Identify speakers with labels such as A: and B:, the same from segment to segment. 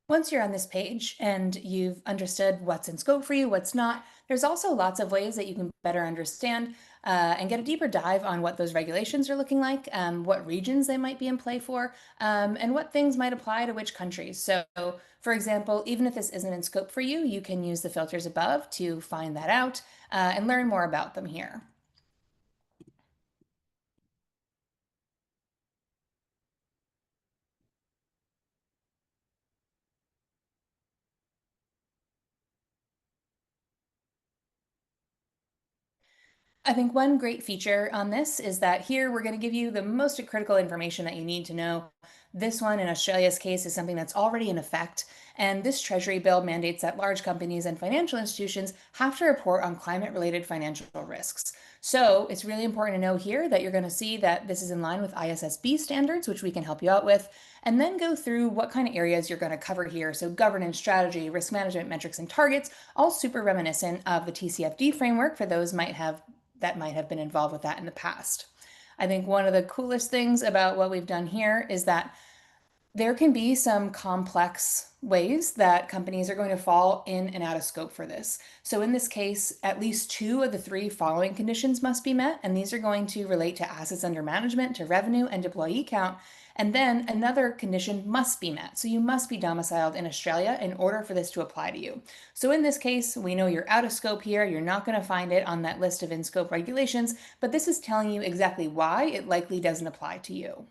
A: Once you're on this page and you've understood what's in scope for you, what's not, there's also lots of ways that you can better understand and get a deeper dive on what those regulations are looking like, what regions they might be in play for, and what things might apply to which countries. So, for example, even if this isn't in scope for you, you can use the filters above to find that out and learn more about them here. I think one great feature on this is that here we're going to give you the most critical information that you need to know. This one, in Australia's case, is something that's already in effect. And this Treasury bill mandates that large companies and financial institutions have to report on climate related financial risks. So it's really important to know here that you're going to see that this is in line with ISSB standards, which we can help you out with, and then go through what kind of areas you're going to cover here. So governance, strategy, risk management, metrics, and targets, all super reminiscent of the TCFD framework for those that might have been involved with that in the past. I think one of the coolest things about what we've done here is that there can be some complex ways that companies are going to fall in and out of scope for this. So in this case, at least two of the three following conditions must be met, and these are going to relate to assets under management, to revenue, and employee count. And then another condition must be met. So you must be domiciled in Australia in order for this to apply to you. So in this case, we know you're out of scope here. You're not going to find it on that list of in-scope regulations, but this is telling you exactly why it likely doesn't apply to you.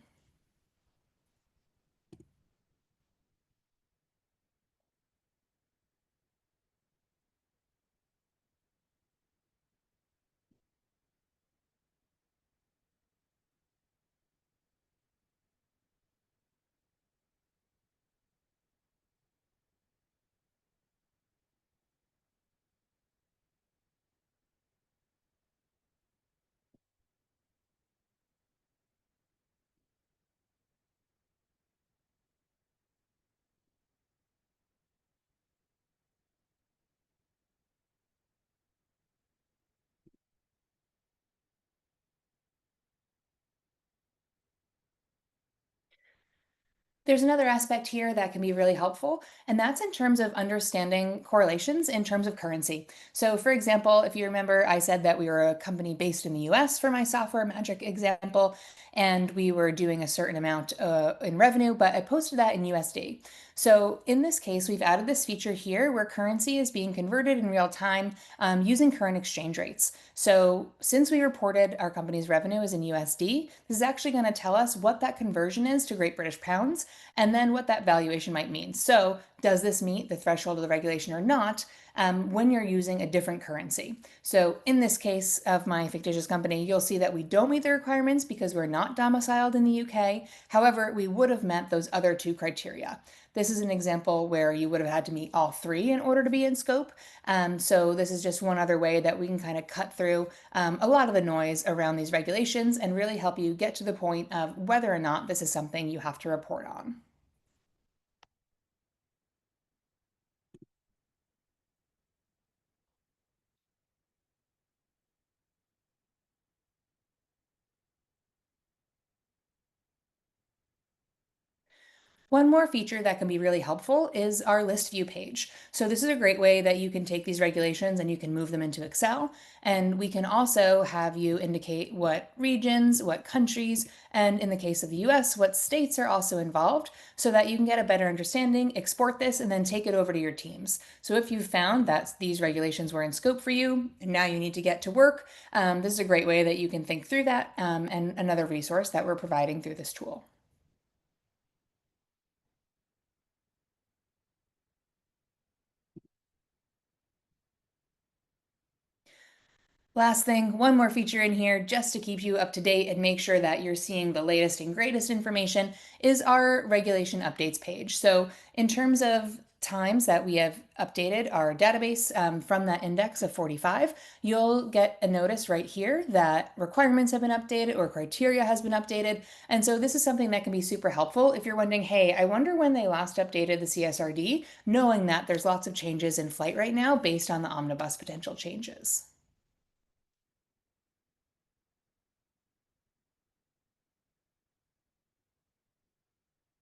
A: There's another aspect here that can be really helpful, and that's in terms of understanding correlations in terms of currency. So, for example, if you remember, I said that we were a company based in the US for my software magic example, and we were doing a certain amount in revenue, but I posted that in USD. So, in this case, we've added this feature here where currency is being converted in real time using current exchange rates. So, since we reported our company's revenue is in USD, this is actually going to tell us what that conversion is to Great British pounds and then what that valuation might mean. So, does this meet the threshold of the regulation or not when you're using a different currency? So, in this case of my fictitious company, you'll see that we don't meet the requirements because we're not domiciled in the UK. However, we would have met those other two criteria. This is an example where you would have had to meet all three in order to be in scope. So this is just one other way that we can kind of cut through a lot of the noise around these regulations and really help you get to the point of whether or not this is something you have to report on. One more feature that can be really helpful is our list view page. So this is a great way that you can take these regulations and you can move them into Excel. And we can also have you indicate what regions, what countries, and in the case of the US, what states are also involved so that you can get a better understanding, export this, and then take it over to your teams. So if you've found that these regulations were in scope for you, and now you need to get to work, this is a great way that you can think through that and another resource that we're providing through this tool. Last thing, one more feature in here just to keep you up to date and make sure that you're seeing the latest and greatest information is our regulation updates page. So in terms of times that we have updated our database from that index of 45, you'll get a notice right here that requirements have been updated or criteria has been updated. And so this is something that can be super helpful if you're wondering, hey, I wonder when they last updated the CSRD, knowing that there's lots of changes in flight right now based on the omnibus potential changes.